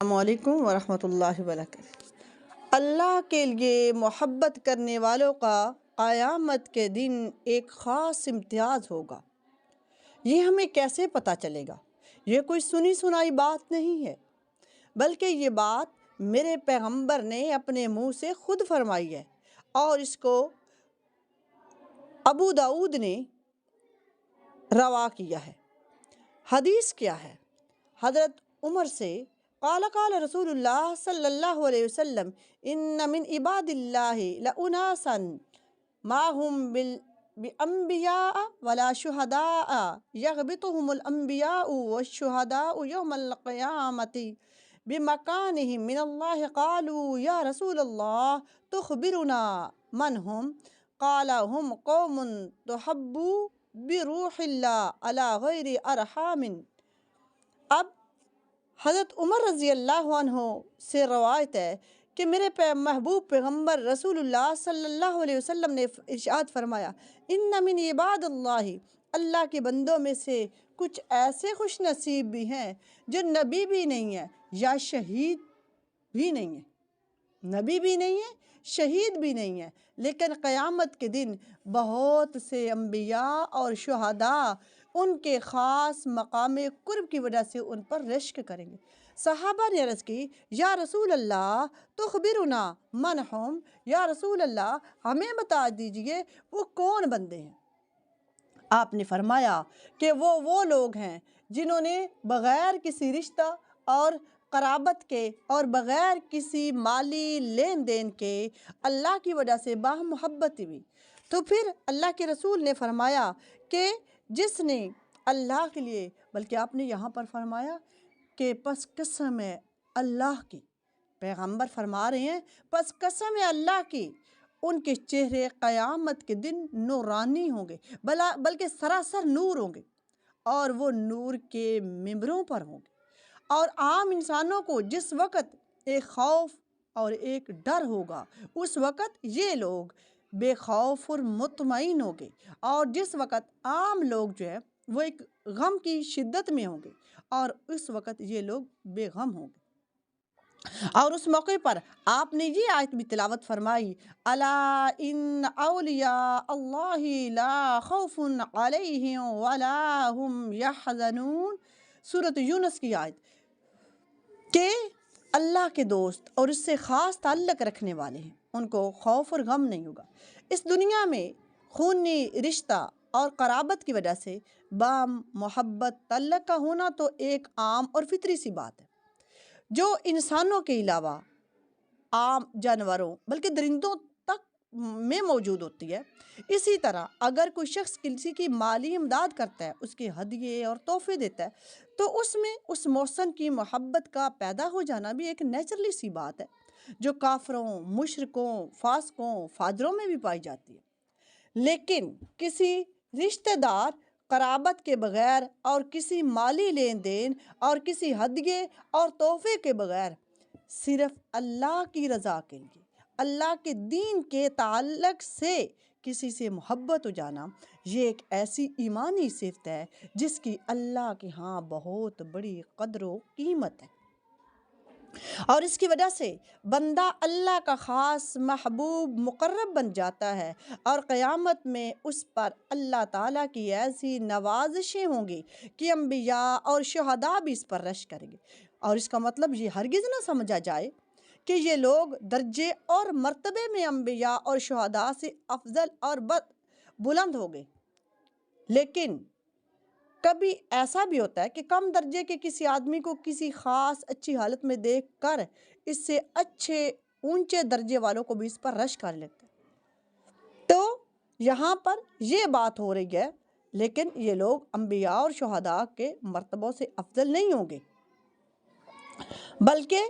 السلام علیکم ورحمۃ اللہ وبرکاتہ۔ اللہ کے لیے محبت کرنے والوں کا قیامت کے دن ایک خاص امتیاز ہوگا۔ یہ ہمیں کیسے پتہ چلے گا؟ یہ کوئی سنی سنائی بات نہیں ہے، بلکہ یہ بات میرے پیغمبر نے اپنے منہ سے خود فرمائی ہے، اور اس کو ابو داؤد نے روا کیا ہے۔ حدیث کیا ہے؟ حضرت عمر سے قال قال رسول اللہ صلی اللہ علیہ وسلم ان من عباد اللہ لاناسا ما هم بانبیاء ولا شہداء یغبطهم الانبیاء والشہداء یوم القیامة بمکانهم من اللہ قالوا یا رسول اللہ تخبرنا من هم قال هم قوم تحبوا بروح اللہ علی غیر ارحام۔ اب حضرت عمر رضی اللہ عنہ سے روایت ہے کہ میرے محبوب پیغمبر رسول اللہ صلی اللہ علیہ وسلم نے ارشاد فرمایا، ان من عباد اللہ، اللہ کے بندوں میں سے کچھ ایسے خوش نصیب بھی ہیں جو نبی بھی نہیں ہیں یا شہید بھی نہیں ہیں، نبی بھی نہیں ہے، شہید بھی نہیں ہے، لیکن قیامت کے دن بہت سے انبیاء اور شہداء ان کے خاص مقام قرب کی وجہ سے ان پر رشک کریں گے۔ صحابہ نے عرض کی، یا رسول اللہ تخبرنا من ہم، یا رسول اللہ ہمیں بتا دیجئے وہ کون بندے ہیں۔ آپ نے فرمایا کہ وہ لوگ ہیں جنہوں نے بغیر کسی رشتہ اور قرابت کے اور بغیر کسی مالی لین دین کے اللہ کی وجہ سے باہم محبت ہوئی۔ تو پھر اللہ کے رسول نے فرمایا کہ جس نے اللہ کے لیے، بلکہ آپ نے یہاں پر فرمایا کہ پس قسم ہے اللہ کی، پیغمبر فرما رہے ہیں پس قسم ہے اللہ کی، ان کے چہرے قیامت کے دن نورانی ہوں گے، بلکہ سراسر نور ہوں گے، اور وہ نور کے ممبروں پر ہوں گے۔ اور عام انسانوں کو جس وقت ایک خوف اور ایک ڈر ہوگا، اس وقت یہ لوگ بے خوف اور مطمئن ہوں گے، اور جس وقت عام لوگ جو ہے وہ ایک غم کی شدت میں ہوں گے، اور اس وقت یہ لوگ بے غم ہوں گے۔ اور اس موقع پر آپ نے یہ آیت بھی تلاوت فرمائی، الا ان اولیاء اللہ لا خوف علیہم ولا هم یحزنون، سورۃ یونس کی آیت، کہ اللہ کے دوست اور اس سے خاص تعلق رکھنے والے ہیں، ان کو خوف اور غم نہیں ہوگا۔ اس دنیا میں خونی رشتہ اور قرابت کی وجہ سے محبت تعلق کا ہونا تو ایک عام اور فطری سی بات ہے، جو انسانوں کے علاوہ عام جانوروں بلکہ درندوں تک میں موجود ہوتی ہے۔ اسی طرح اگر کوئی شخص کسی کی مالی امداد کرتا ہے، اس کے ہدیے اور تحفے دیتا ہے، تو اس میں اس محسن کی محبت کا پیدا ہو جانا بھی ایک نیچرلی سی بات ہے، جو کافروں، مشرکوں، فاسقوں، فاجروں میں بھی پائی جاتی ہے۔ لیکن کسی رشتہ دار قرابت کے بغیر اور کسی مالی لین دین اور کسی ہدیے اور تحفے کے بغیر صرف اللہ کی رضا کے لیے، اللہ کے دین کے تعلق سے کسی سے محبت ہو جانا، یہ ایک ایسی ایمانی صفت ہے جس کی اللہ کے ہاں بہت بڑی قدر و قیمت ہے، اور اس کی وجہ سے بندہ اللہ کا خاص محبوب مقرب بن جاتا ہے، اور قیامت میں اس پر اللہ تعالیٰ کی ایسی نوازشیں ہوں گی کہ انبیاء اور شہداء بھی اس پر رشک کریں گے۔ اور اس کا مطلب یہ ہرگز نہ سمجھا جائے کہ یہ لوگ درجے اور مرتبے میں انبیاء اور شہداء سے افضل اور بلند ہو گئے، لیکن کبھی ایسا بھی ہوتا ہے کہ کم درجے کے کسی آدمی کو کسی خاص اچھی حالت میں دیکھ کر اس سے اچھے اونچے درجے والوں کو بھی اس پر رشک کر لیتے ہیں۔ تو یہاں پر یہ بات ہو رہی ہے، لیکن یہ لوگ انبیاء اور شہداء کے مرتبوں سے افضل نہیں ہوں گے، بلکہ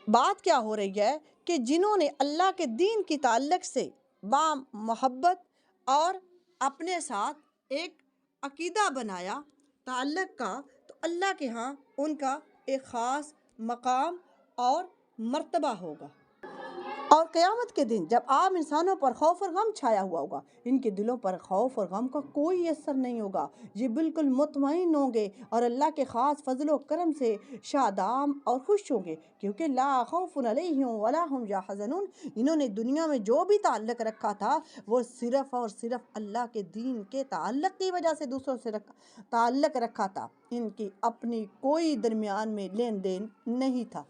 بات کیا ہو رہی ہے کہ جنہوں نے اللہ کے دین کی تعلق سے محبت اور اپنے ساتھ ایک عقیدہ بنایا تعلق کا، تو اللہ کے ہاں ان کا ایک خاص مقام اور مرتبہ ہوگا۔ اور قیامت کے دن جب عام انسانوں پر خوف اور غم چھایا ہوا ہوگا، ان کے دلوں پر خوف اور غم کا کوئی اثر نہیں ہوگا، یہ بالکل مطمئن ہوں گے اور اللہ کے خاص فضل و کرم سے شادام اور خوش ہوں گے، کیونکہ لا خوف علیہم ولا ہم یحزنون، انہوں نے دنیا میں جو بھی تعلق رکھا تھا وہ صرف اور صرف اللہ کے دین کے تعلق کی وجہ سے دوسروں سے تعلق رکھا تھا، ان کی اپنی کوئی درمیان میں لین دین نہیں تھا۔